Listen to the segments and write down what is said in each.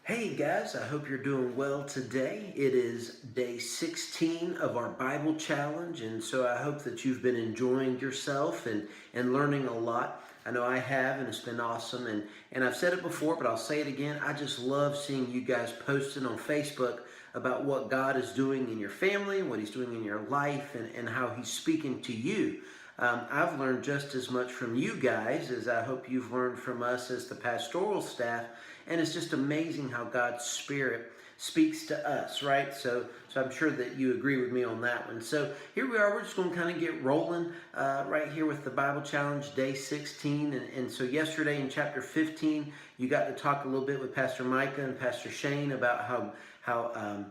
Hey guys, I hope you're doing well today. It is day 16 of our Bible challenge, and so I hope that you've been enjoying yourself and learning a lot. I know I have, and it's been awesome. And I've said it before, but I'll say it again. I just love seeing you guys posting on Facebook about what God is doing in your family, what He's doing in your life, and how He's speaking to you. I've learned just as much from you guys as I hope you've learned from us as the pastoral staff. And it's just amazing how God's Spirit speaks to us, right? So I'm sure that you agree with me on that one. So here we are. We're just going to kind of get rolling right here with the Bible Challenge, day 16. And so yesterday in chapter 15, you got to talk a little bit with Pastor Micah and Pastor Shane about how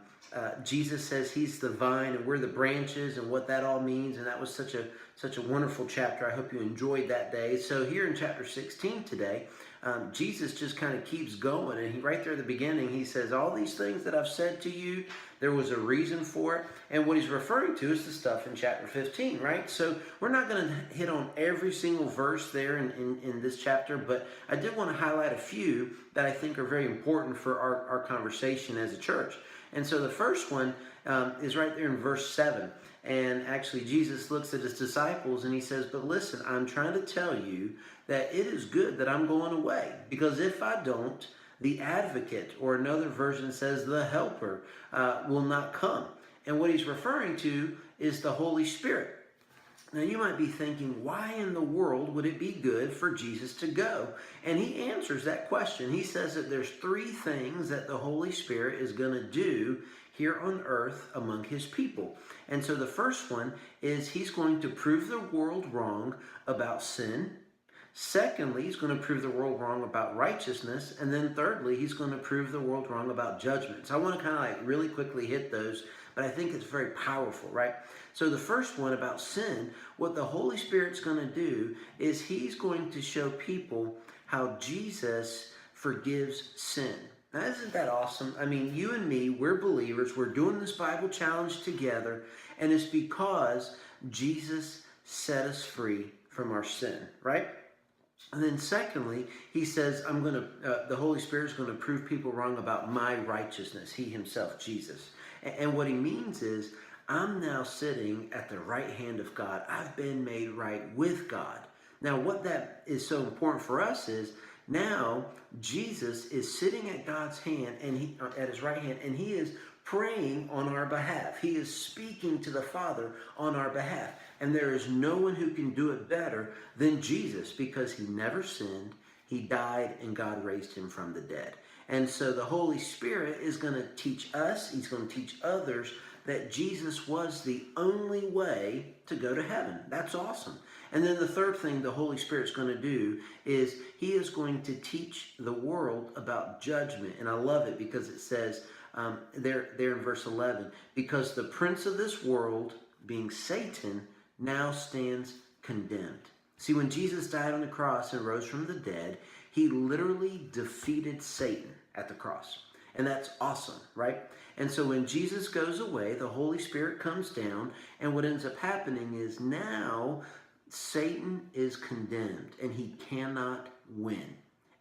Jesus says He's the vine and we're the branches, and what that all means. And that was such a wonderful chapter. I hope you enjoyed that day. So here in chapter 16 today, Jesus just kind of keeps going, and he right there at the beginning, he says, all these things that I've said to you, there was a reason for it. And what he's referring to is the stuff in chapter 15, right? So we're not going to hit on every single verse there in this chapter, but I did want to highlight a few that I think are very important for our conversation as a church. And so the first one is right there in verse 7. And actually, Jesus looks at his disciples and he says, but listen, I'm trying to tell you that it is good that I'm going away. Because if I don't, the advocate, or another version says the helper, will not come. And what he's referring to is the Holy Spirit. Now you might be thinking, why in the world would it be good for Jesus to go? And he answers that question. He says that there's three things that the Holy Spirit is going to do here on earth among his people. And so the first one is he's going to prove the world wrong about sin. Secondly, he's going to prove the world wrong about righteousness. And then thirdly, he's going to prove the world wrong about judgment. So I want to kind of like really quickly hit those, but I think it's very powerful, right? So the first one about sin, what the Holy Spirit's going to do is he's going to show people how Jesus forgives sin. Now, isn't that awesome? I mean, you and me, we're believers. We're doing this Bible challenge together, and it's because Jesus set us free from our sin, right? And then secondly, he says, the Holy Spirit is going to prove people wrong about my righteousness, he himself, Jesus. And what he means is, I'm now sitting at the right hand of God. I've been made right with God. Now, what that is so important for us is, now Jesus is sitting at God's hand, and at his right hand, and he is praying on our behalf. He is speaking to the Father on our behalf. And there is no one who can do it better than Jesus, because he never sinned, he died, and God raised him from the dead. And so the Holy Spirit is going to teach us, he's going to teach others that Jesus was the only way to go to heaven. That's awesome. And then the third thing the Holy Spirit's going to do is he is going to teach the world about judgment. And I love it because it says there in verse 11, because the prince of this world, being Satan, now stands condemned. See, when Jesus died on the cross and rose from the dead, he literally defeated Satan at the cross. And that's awesome, right? And so when Jesus goes away, the Holy Spirit comes down, and what ends up happening is now Satan is condemned and he cannot win.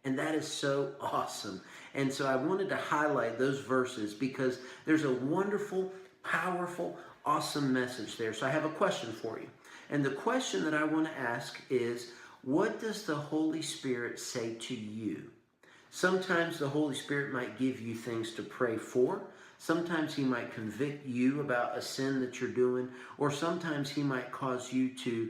And that is so awesome. And so I wanted to highlight those verses because there's a wonderful, powerful, awesome message there. So I have a question for you. And the question that I want to ask is, what does the Holy Spirit say to you? Sometimes the Holy Spirit might give you things to pray for. Sometimes he might convict you about a sin that you're doing, or sometimes he might cause you to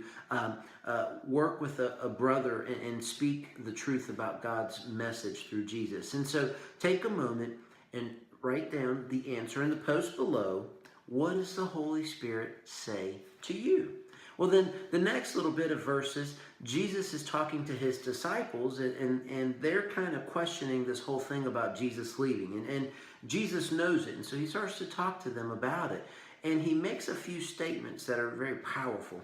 work with a brother and speak the truth about God's message through Jesus. And so take a moment and write down the answer in the post below. What does the Holy Spirit say to you? Well, then the next little bit of verses, Jesus is talking to his disciples, and they're kind of questioning this whole thing about Jesus leaving. And Jesus knows it, and so he starts to talk to them about it. And he makes a few statements that are very powerful.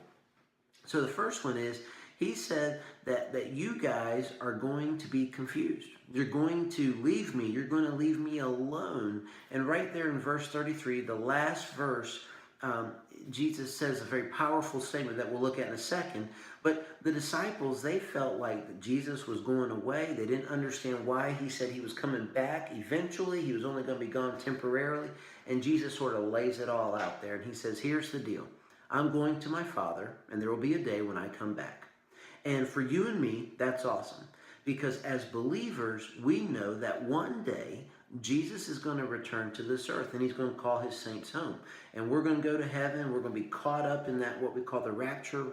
So the first one is, he said that you guys are going to be confused. You're going to leave me. You're going to leave me alone. And right there in verse 33, the last verse, um, Jesus says a very powerful statement that we'll look at in a second. But the disciples, they felt like Jesus was going away. They didn't understand why he said he was coming back eventually. He was only going to be gone temporarily. And Jesus sort of lays it all out there. And he says, here's the deal. I'm going to my Father, and there will be a day when I come back. And for you and me, that's awesome. Because as believers, we know that one day Jesus is going to return to this earth, and he's going to call his saints home. And we're going to go to heaven. We're going to be caught up in that, what we call the rapture,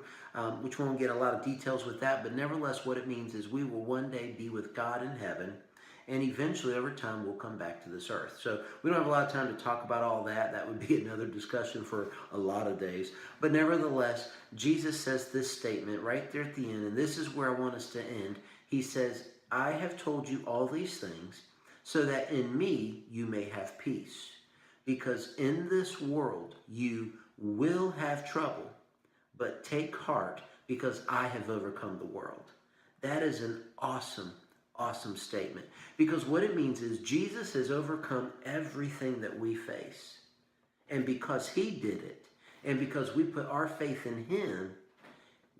which we won't get a lot of details with that. But nevertheless, what it means is we will one day be with God in heaven. And eventually, over time, we'll come back to this earth. So we don't have a lot of time to talk about all that. That would be another discussion for a lot of days. But nevertheless, Jesus says this statement right there at the end, and this is where I want us to end. He says, I have told you all these things so that in me you may have peace. Because in this world you will have trouble, but take heart because I have overcome the world. That is an awesome statement, because what it means is Jesus has overcome everything that we face. And because he did it, and because we put our faith in him,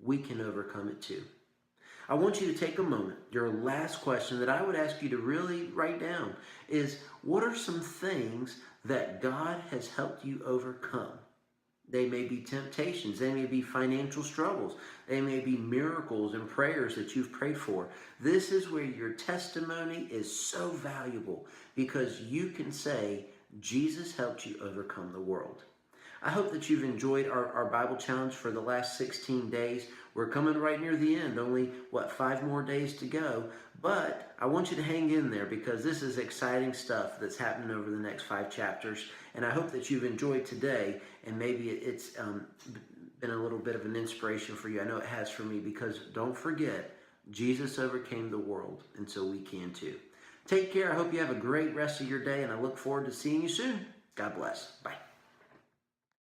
we can overcome it too. I want you to take a moment. Your last question that I would ask you to really write down is, what are some things that God has helped you overcome? They may be temptations. They may be financial struggles. They may be miracles and prayers that you've prayed for. This is where your testimony is so valuable, because you can say, Jesus helped you overcome the world. I hope that you've enjoyed our Bible challenge for the last 16 days. We're coming right near the end. Only, 5 more days to go. But I want you to hang in there, because this is exciting stuff that's happening over the next 5 chapters. And I hope that you've enjoyed today, and maybe it's been a little bit of an inspiration for you. I know it has for me, because don't forget, Jesus overcame the world, and so we can too. Take care. I hope you have a great rest of your day, and I look forward to seeing you soon. God bless. Bye.